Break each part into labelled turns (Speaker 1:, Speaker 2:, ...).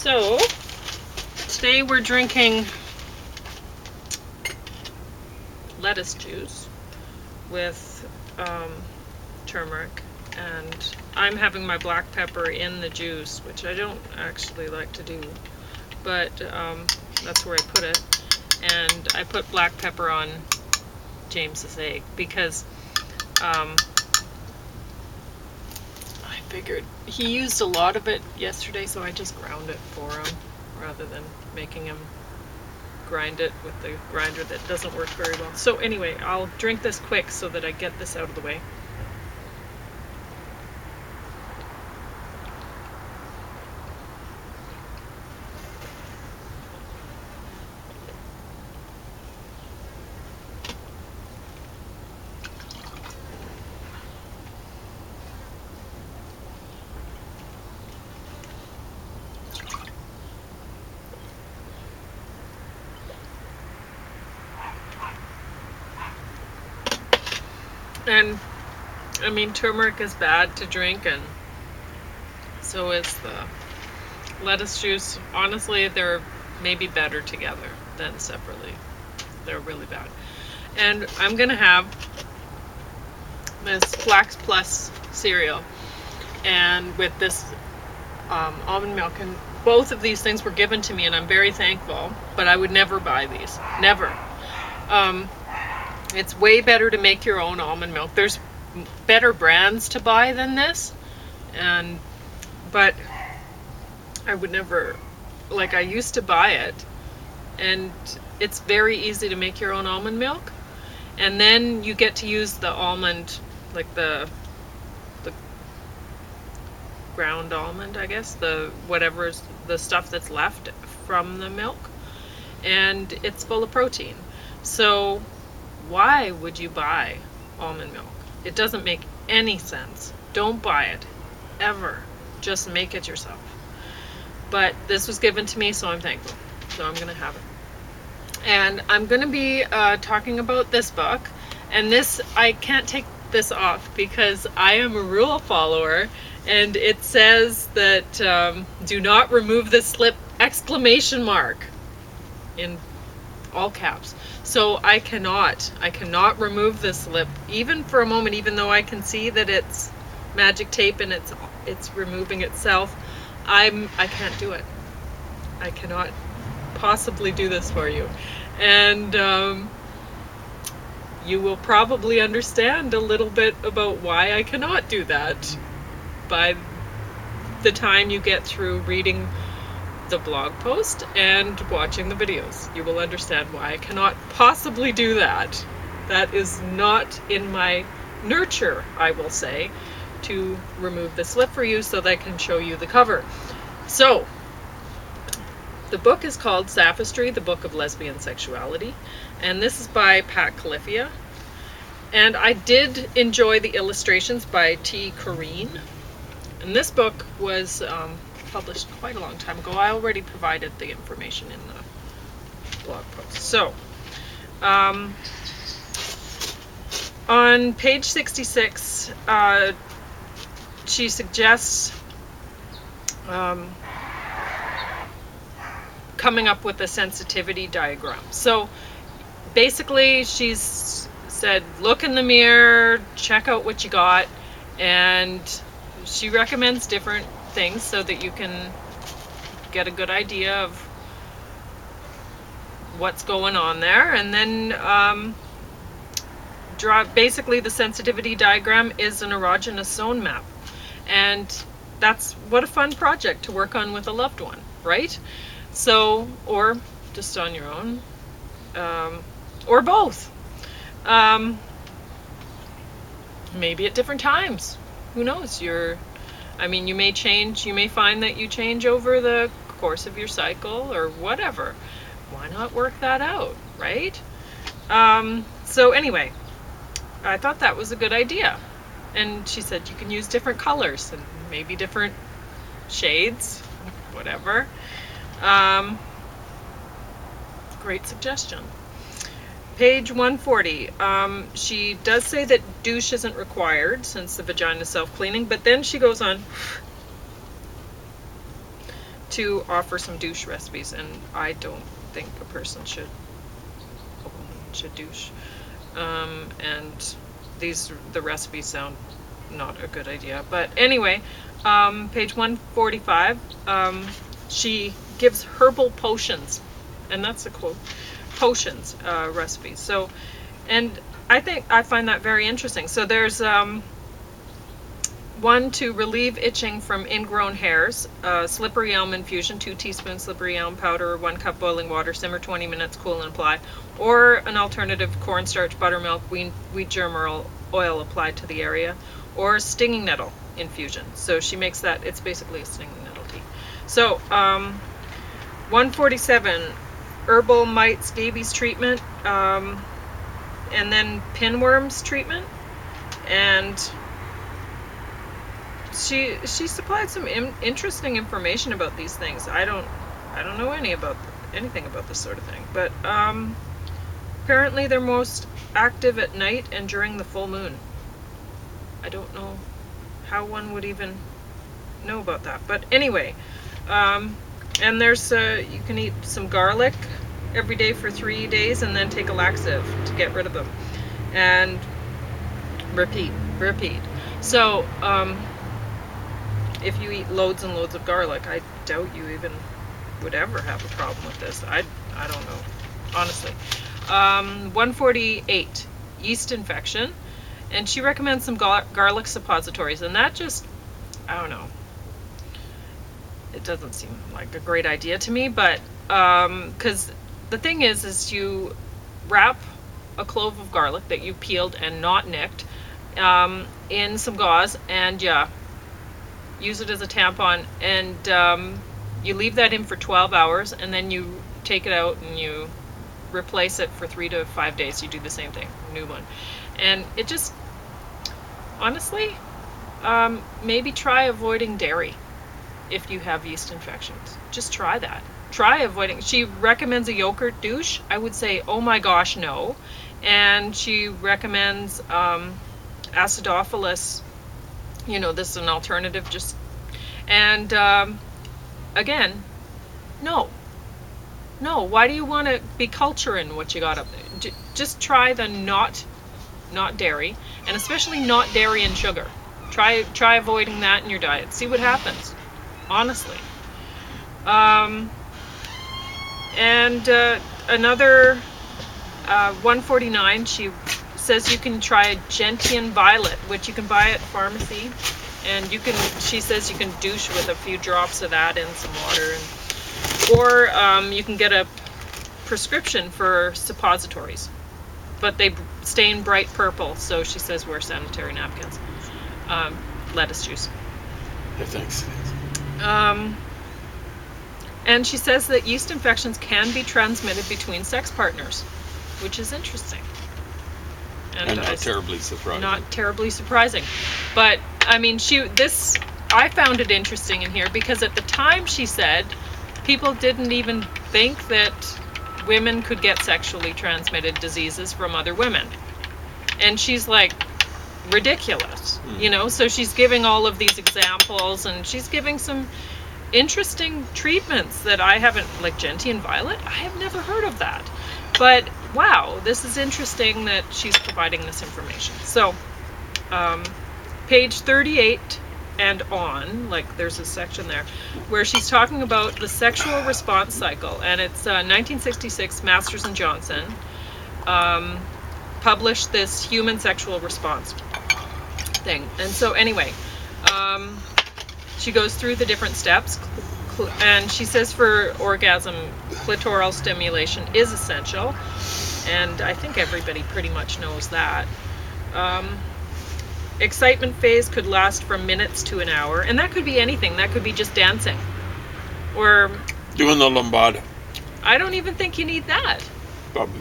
Speaker 1: So today we're drinking lettuce juice with turmeric, and I'm having my black pepper in the juice, which I don't actually like to do, but that's where I put it. And I put black pepper on James's egg because I figured he used a lot of it yesterday, so I just ground it for him rather than making him grind it with the grinder that doesn't work very well. So anyway, I'll drink this quick so that I get this out of the way. And I mean, turmeric is bad to drink, and so is the lettuce juice. Honestly, they're maybe better together than separately. They're really bad. And I'm gonna have this Flax Plus cereal, and with this almond milk, and both of these things were given to me, and I'm very thankful, but I would never buy these. Never. It's way better to make your own almond milk. There's better brands to buy than this, but I would never, like, I used to buy it, and it's very easy to make your own almond milk, and then you get to use the almond, like the ground almond, I guess, the whatever's the stuff that's left from the milk, and it's full of protein. So why would you buy almond milk? It doesn't make any sense. Don't buy it, ever. Just make it yourself. But this was given to me, so I'm thankful. So I'm gonna have it. And I'm gonna be talking about this book. And this, I can't take this off because I am a rule follower, and it says that do not remove the slip, exclamation mark, in all caps. So I cannot remove this slip even for a moment, even though I can see that it's magic tape and it's removing itself. I can't do it. I cannot possibly do this for you. And you will probably understand a little bit about why I cannot do that by the time you get through reading the blog post and watching the videos. You will understand why I cannot possibly do that. That is not in my nurture, I will say, to remove the slip for you so that I can show you the cover. So, the book is called Sapphistry, the Book of Lesbian Sexuality, and this is by Pat Califia. And I did enjoy the illustrations by T. Corrine. And this book was published quite a long time ago. I already provided the information in the blog post. So, on page 66, she suggests coming up with a sensitivity diagram. So basically she's said, look in the mirror, check out what you got, and she recommends different things so that you can get a good idea of what's going on there. And then basically the sensitivity diagram is an erogenous zone map, and that's what a fun project to work on with a loved one, right? So, or just on your own, or both, maybe at different times. Who knows? I mean, you may find that you change over the course of your cycle or whatever. Why not work that out, right? So anyway, I thought that was a good idea. And she said you can use different colors and maybe different shades, whatever. Great suggestion. Page 140, she does say that douche isn't required since the vagina is self-cleaning, but then she goes on to offer some douche recipes, and I don't think a person should douche. And the recipes sound not a good idea. But anyway, page 145, she gives herbal potions, and that's a quote, potions recipes. So, and I find that very interesting. So there's one to relieve itching from ingrown hairs, slippery elm infusion, 2 teaspoons slippery elm powder, 1 cup boiling water, simmer 20 minutes, cool and apply. Or an alternative, cornstarch, buttermilk, wheat germ oil applied to the area. Or stinging nettle infusion. So she makes that, it's basically a stinging nettle tea. So 147, herbal mite scabies treatment, and then pinworms treatment. And she supplied some interesting information about these things. I don't know anything about this sort of thing, but apparently they're most active at night and during the full moon. I don't know how one would even know about that, but anyway, and there's you can eat some garlic every day for 3 days and then take a laxative to get rid of them, and repeat. So if you eat loads and loads of garlic, I doubt you even would ever have a problem with this. I don't know, honestly. 148, yeast infection, and she recommends some garlic suppositories, and that just, I don't know, it doesn't seem like a great idea to me, but because the thing is you wrap a clove of garlic that you peeled and not nicked in some gauze, and use it as a tampon, and you leave that in for 12 hours, and then you take it out and you replace it for 3 to 5 days. You do the same thing, new one. And it just, honestly, maybe try avoiding dairy if you have yeast infections. Just try that. Try avoiding. She recommends a yogurt douche. I would say, oh my gosh, no. And she recommends acidophilus. This is an alternative, and again, no, why do you want to be culturing what you got up there? Just try the not dairy, and especially not dairy and sugar. Try avoiding that in your diet. See what happens, honestly. And another 149, she says you can try gentian violet, which you can buy at pharmacy, and she says you can douche with a few drops of that in some water, or you can get a prescription for suppositories, but they stain bright purple, so she says wear sanitary napkins. Lettuce juice.
Speaker 2: Yeah, thanks.
Speaker 1: And she says that yeast infections can be transmitted between sex partners, which is interesting.
Speaker 2: And not terribly surprising.
Speaker 1: Not terribly surprising. But, I mean, I found it interesting in here because at the time she said people didn't even think that women could get sexually transmitted diseases from other women. And she's like, ridiculous, So she's giving all of these examples, and she's giving some interesting treatments that I haven't, like gentian violet. I have never heard of that. But wow, this is interesting that she's providing this information. So, page 38 and on, like there's a section there where she's talking about the sexual response cycle, and it's 1966, Masters and Johnson published this human sexual response thing. And so anyway, she goes through the different steps, and she says for orgasm, clitoral stimulation is essential, and I think everybody pretty much knows that. Excitement phase could last from minutes to an hour, and that could be anything. That could be just dancing, or
Speaker 2: doing the lambada.
Speaker 1: I don't even think you need that.
Speaker 2: Probably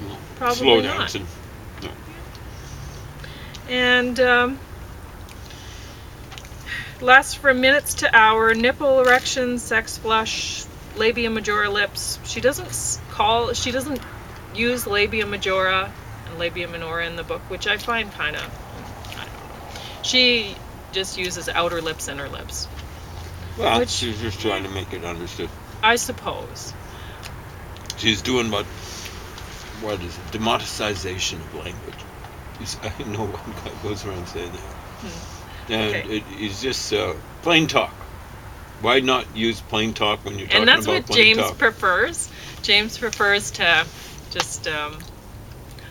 Speaker 2: slow
Speaker 1: not.
Speaker 2: dancing. No.
Speaker 1: And lasts from minutes to hour. Nipple erection, sex flush, labia majora lips. She doesn't use labia majora and labia minora in the book, which I find kind of, I don't know. She just uses outer lips, inner lips.
Speaker 2: Well, she's just trying to make it understood.
Speaker 1: I suppose.
Speaker 2: She's doing what is it? Demonetization of language. I know one guy goes around saying that. And
Speaker 1: Okay.
Speaker 2: it's just plain talk. Why not use plain talk when you're talking
Speaker 1: And that's
Speaker 2: about
Speaker 1: what
Speaker 2: plain
Speaker 1: James
Speaker 2: talk?
Speaker 1: prefers. James prefers to just.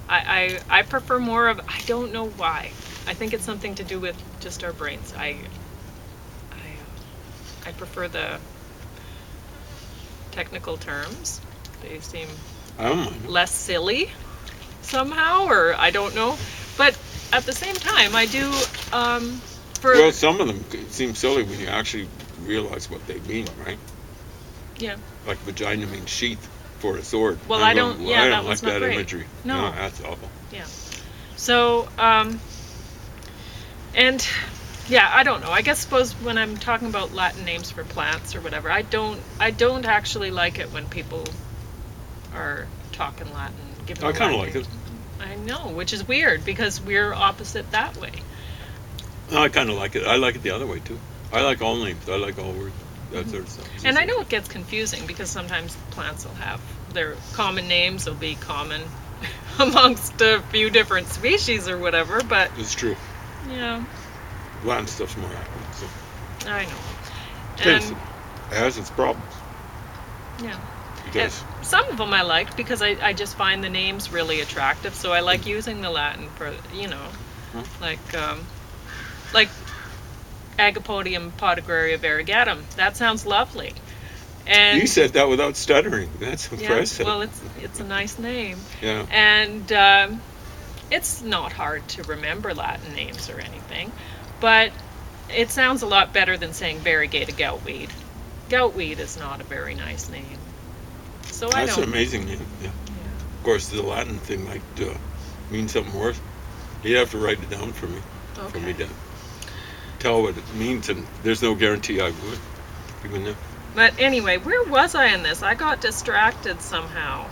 Speaker 1: I prefer more of. I don't know why. I think it's something to do with just our brains. I prefer the technical terms. They seem
Speaker 2: I don't mind.
Speaker 1: less silly somehow, or I don't know. But at the same time, I do.
Speaker 2: Well, some of them seem silly when you actually realize what they mean, right?
Speaker 1: Yeah.
Speaker 2: Like vagina means sheath for a sword.
Speaker 1: Well, I don't. Yeah,
Speaker 2: I
Speaker 1: that
Speaker 2: don't like
Speaker 1: was not
Speaker 2: that
Speaker 1: great.
Speaker 2: imagery.
Speaker 1: No.
Speaker 2: That's awful.
Speaker 1: Yeah. So, and yeah, I don't know. I guess suppose when I'm talking about Latin names for plants or whatever, I don't actually like it when people are talking Latin. Giving
Speaker 2: I
Speaker 1: them
Speaker 2: kind of
Speaker 1: Latin
Speaker 2: like
Speaker 1: names.
Speaker 2: it.
Speaker 1: I know, which is weird because we're opposite that way.
Speaker 2: No, I kind of like it. I like it the other way too. I like all names. I like all words. That sort of stuff.
Speaker 1: And I know it gets confusing because sometimes plants will have their common names will be common amongst a few different species or whatever, but
Speaker 2: It's true.
Speaker 1: yeah,
Speaker 2: Latin stuff's more accurate. So.
Speaker 1: I know.
Speaker 2: Depends.
Speaker 1: And
Speaker 2: It has its problems.
Speaker 1: yeah.
Speaker 2: Because
Speaker 1: Some of them I like because I just find the names really attractive, so I like using the Latin for, like Agapodium podagraria variegatum. That sounds lovely. And
Speaker 2: you said that without stuttering. That's
Speaker 1: yeah,
Speaker 2: impressive.
Speaker 1: well, it's a nice name.
Speaker 2: Yeah.
Speaker 1: And it's not hard to remember Latin names or anything, but it sounds a lot better than saying variegated goutweed. Goutweed is not a very nice name. So I
Speaker 2: That's
Speaker 1: don't.
Speaker 2: an amazing name. Yeah. Of course, the Latin thing might mean something worse. You'd have to write it down for me. For me to tell what it means, and there's no guarantee I would, even if.
Speaker 1: But anyway, where was I in this? I got distracted somehow.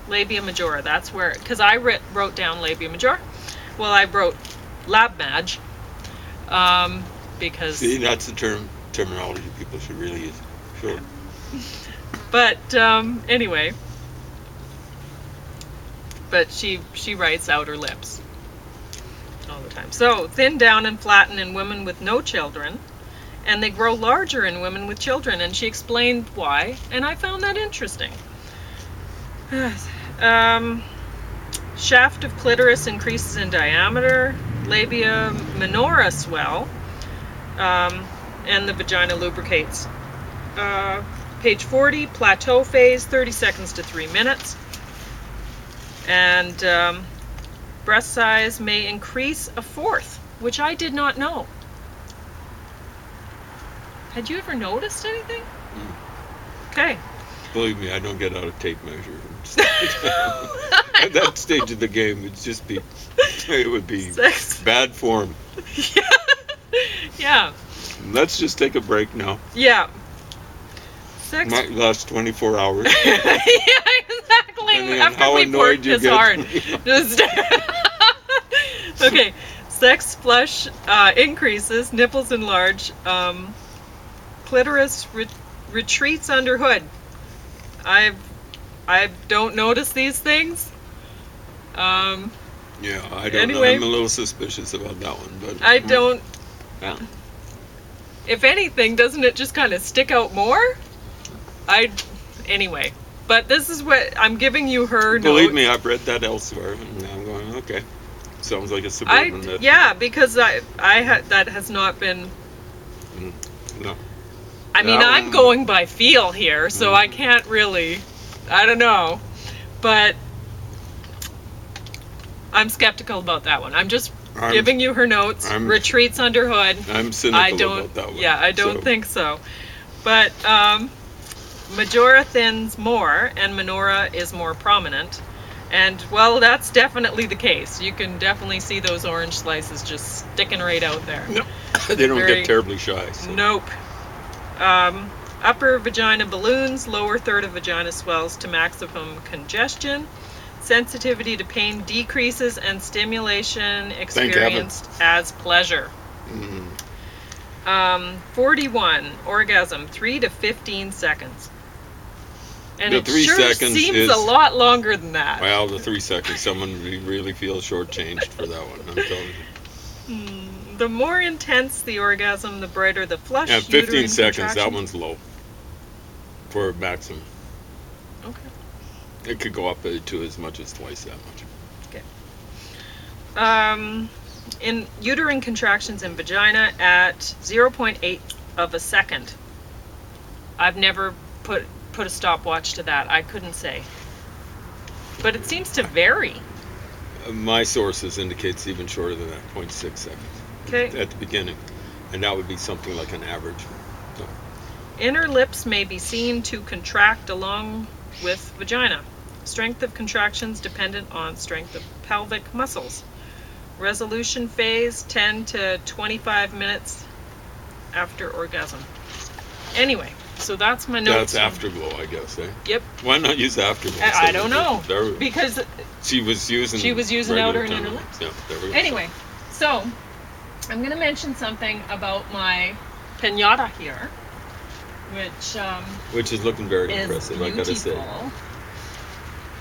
Speaker 1: Labia majora. That's where, because I wrote down labia majora. Well, I wrote lab maj, because.
Speaker 2: See, that's the terminology people should really use. Sure.
Speaker 1: But anyway. But she writes outer lips all the time. So, thin down and flatten in women with no children, and they grow larger in women with children, and she explained why, and I found that interesting. Shaft of clitoris increases in diameter, labia minora swell, and the vagina lubricates. Page 40, plateau phase, 30 seconds to 3 minutes. And breast size may increase a fourth, which I did not know. Had you ever noticed anything? Okay.
Speaker 2: Believe me, I don't get out a tape measure. At that stage of the game, it would be
Speaker 1: Sex.
Speaker 2: bad form.
Speaker 1: Yeah.
Speaker 2: Let's just take a break now.
Speaker 1: Yeah. Sex.
Speaker 2: Might last 24 hours.
Speaker 1: Yeah, exactly.
Speaker 2: Depending on
Speaker 1: After
Speaker 2: how
Speaker 1: we
Speaker 2: annoyed
Speaker 1: worked
Speaker 2: you
Speaker 1: this
Speaker 2: get.
Speaker 1: hard. Just okay. Sex flush increases, nipples enlarge, clitoris retreats under hood. I don't notice these things.
Speaker 2: Yeah, I don't know.
Speaker 1: Anyway.
Speaker 2: I'm a little suspicious about that one, but
Speaker 1: I don't.
Speaker 2: Yeah.
Speaker 1: If anything, doesn't it just kind of stick out more? Anyway. But this is what I'm giving you her
Speaker 2: Believe
Speaker 1: notes.
Speaker 2: me, I've read that elsewhere, and I'm going, okay. Sounds like a suburban.
Speaker 1: Yeah, because that has not been.
Speaker 2: No.
Speaker 1: I mean, I'm going by feel here, so I can't really. I don't know, but I'm skeptical about that one. I'm just giving you her notes. Retreats under hood.
Speaker 2: I'm cynical about that one.
Speaker 1: Yeah, I don't think so. But majora thins more, and minora is more prominent. And, well, that's definitely the case. You can definitely see those orange slices just sticking right out there.
Speaker 2: No, they don't get terribly shy. So.
Speaker 1: Nope. Upper vagina balloons, lower third of vagina swells to maximum congestion. Sensitivity to pain decreases, and stimulation experienced as pleasure. 41, orgasm, 3 to 15 seconds. And
Speaker 2: The
Speaker 1: it
Speaker 2: 3
Speaker 1: sure
Speaker 2: seconds
Speaker 1: seems
Speaker 2: is
Speaker 1: a lot longer than that.
Speaker 2: Well, the 3 seconds, someone really feels shortchanged for that one. I'm telling you.
Speaker 1: The more intense the orgasm, the brighter the flush.
Speaker 2: Yeah, 15
Speaker 1: uterine
Speaker 2: seconds. That
Speaker 1: contraction.
Speaker 2: one's low for maximum.
Speaker 1: Okay.
Speaker 2: It could go up to as much as twice that much.
Speaker 1: In uterine contractions in vagina at 0.8 of a second. I've never put a stopwatch to that. I couldn't say. But it seems to vary.
Speaker 2: My sources indicates even shorter than that, 0.6 seconds.
Speaker 1: Okay.
Speaker 2: At the beginning. And that would be something like an average. So.
Speaker 1: Inner lips may be seen to contract along with vagina. Strength of contractions dependent on strength of pelvic muscles. Resolution phase 10 to 25 minutes after orgasm. Anyway, so that's my notes.
Speaker 2: That's afterglow, I guess, eh?
Speaker 1: Yep.
Speaker 2: Why not use afterglow?
Speaker 1: I don't know.
Speaker 2: There,
Speaker 1: because
Speaker 2: she was using
Speaker 1: outer and inner lips.
Speaker 2: Yeah, there we go.
Speaker 1: Anyway, so I'm going to mention something about my pinata here,
Speaker 2: which is looking very
Speaker 1: is
Speaker 2: impressive,
Speaker 1: beautiful.
Speaker 2: I gotta say.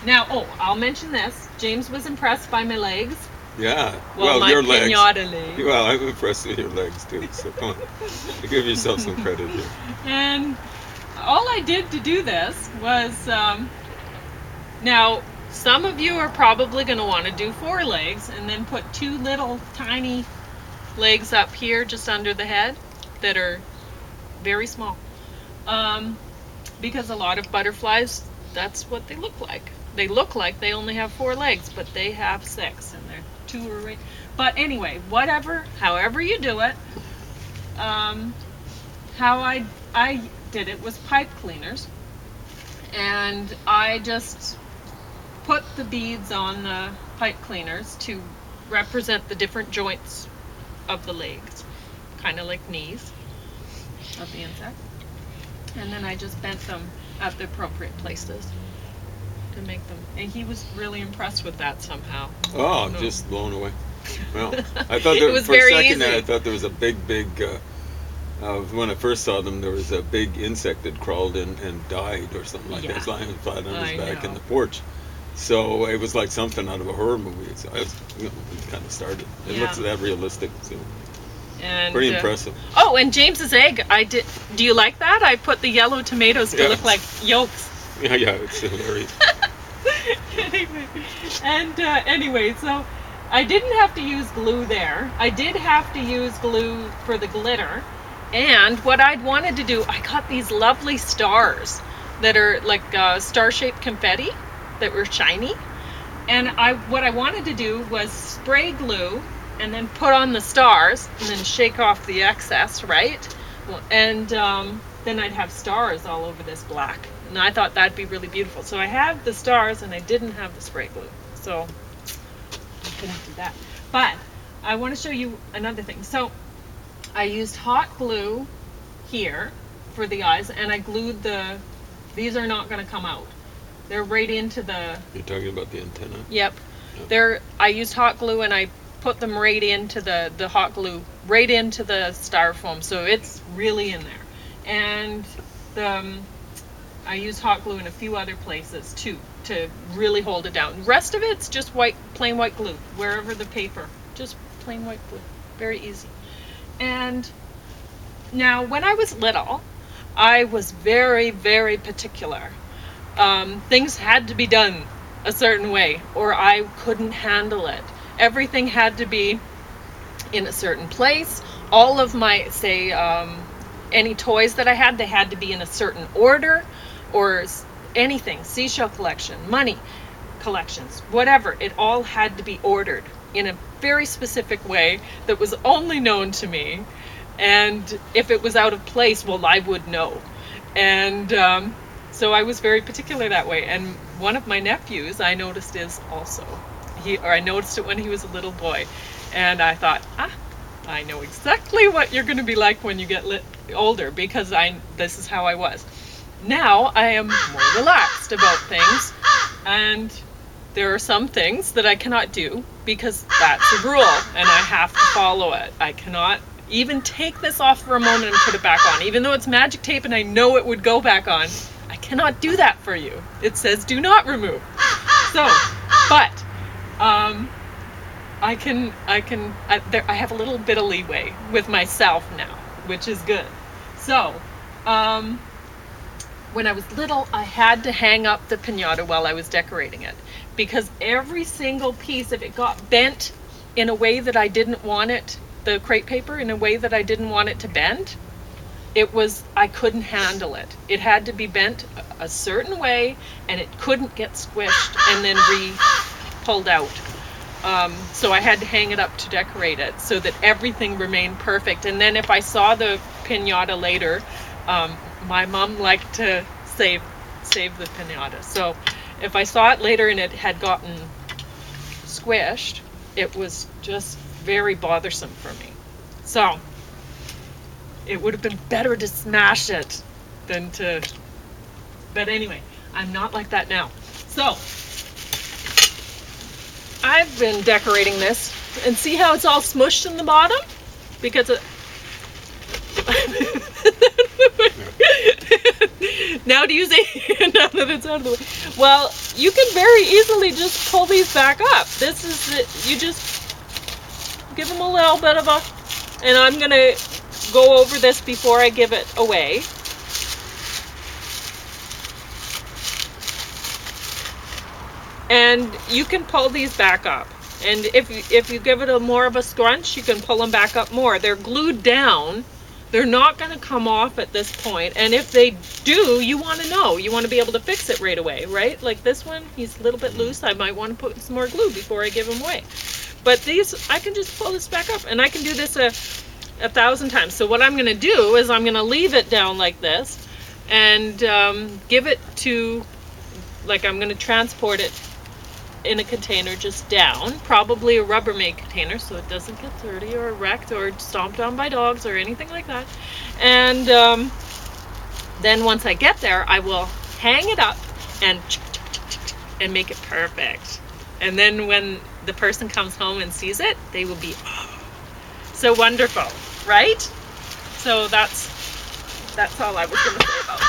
Speaker 1: Now, I'll mention this. James was impressed by my legs.
Speaker 2: Yeah.
Speaker 1: Well, my
Speaker 2: your legs.
Speaker 1: pinata legs.
Speaker 2: Well, I'm impressed with your legs too. So come on, give yourself some credit here.
Speaker 1: And all I did to do this was, now some of you are probably going to want to do 4 legs and then put 2 little tiny legs up here just under the head that are very small. Because a lot of butterflies, that's what they look like. They look like they only have 4 legs, but they have 6, and they're 2 are right. But anyway, however you do it, how I did it was pipe cleaners, and I just put the beads on the pipe cleaners to represent the different joints of the legs, kind of like knees of the insect, and then I just bent them at the appropriate places to make them. And he was really impressed with that somehow.
Speaker 2: Oh, just blown away. Well, I thought
Speaker 1: it was
Speaker 2: for
Speaker 1: very
Speaker 2: a second
Speaker 1: easy.
Speaker 2: I thought there was a big when I first saw them, there was a big insect that crawled in and died or something like that. He was lying flat on his back in the porch. So it was like something out of a horror movie. So it kind of started. It looks that realistic. So. And, pretty impressive.
Speaker 1: Oh, and James's egg, do you like that? I put the yellow tomatoes to look like yolks.
Speaker 2: Yeah, it's hilarious.
Speaker 1: Anyway, so I didn't have to use glue there. I did have to use glue for the glitter. And what I'd wanted to do, I got these lovely stars that are like star-shaped confetti that were shiny. And what I wanted to do was spray glue and then put on the stars and then shake off the excess, right? And then I'd have stars all over this black. And I thought that'd be really beautiful. So I have the stars and I didn't have the spray glue. So I couldn't do that. But I want to show you another thing. So I used hot glue here for the eyes, and I glued these are not going to come out. They're right into the...
Speaker 2: You're talking about the antenna?
Speaker 1: Yep. I used hot glue and I put them right into the hot glue, right into the styrofoam, so it's really in there. And I used hot glue in a few other places too to really hold it down. The rest of it's just plain white glue, wherever the paper, just plain white glue, very easy. And now when I was little, I was very, very particular. Things had to be done a certain way or I couldn't handle it. Everything had to be in a certain place. All of my, any toys that I had, they had to be in a certain order, or anything, seashell collection, money collections, whatever. It all had to be ordered in a very specific way that was only known to me. And if it was out of place, well, I would know. And so I was very particular that way. And one of my nephews, I noticed, is also. I noticed it when he was a little boy. And I thought, I know exactly what you're going to be like when you get older, because this is how I was. Now I am more relaxed about things, and there are some things that I cannot do because that's a rule and I have to follow it. I cannot even take this off for a moment and put it back on. Even though it's magic tape and I know it would go back on, I cannot do that for you. It says do not remove. So, but I have a little bit of leeway with myself now, which is good. So, when I was little, I had to hang up the piñata while I was decorating it, because every single piece, if it got bent in a way that I didn't want it, the crepe paper in a way that I didn't want it to bend, I couldn't handle it. It had to be bent a certain way, and it couldn't get squished and then pulled out. So I had to hang it up to decorate it so that everything remained perfect. And then if I saw the piñata later, my mom liked to save the piñata. So if I saw it later and it had gotten squished, it was just very bothersome for me. So it would have been better to smash it than to... But anyway, I'm not like that now. So I've been decorating this, and see how it's all smushed in the bottom? Because it... Now do you say, now that it's out of the way? Well, you can very easily just pull these back up. This is you just give them a little bit of a... And I'm going to go over this before I give it away. And you can pull these back up. And if you give it more of a scrunch, you can pull them back up more. They're glued down. They're not going to come off at this point. And if they do, you want to know. You want to be able to fix it right away, right? Like this one, he's a little bit loose. I might want to put some more glue before I give him away. But these, I can just pull this back up. And I can do this a 1,000 times. So what I'm going to do is I'm going to leave it down like this and give it to, like I'm going to transport it in a container just down, probably a Rubbermaid container so it doesn't get dirty or wrecked or stomped on by dogs or anything like that. And then once I get there, I will hang it up and make it perfect. And then when the person comes home and sees it, they will be, oh, so wonderful, right? So that's all I was going to say about that.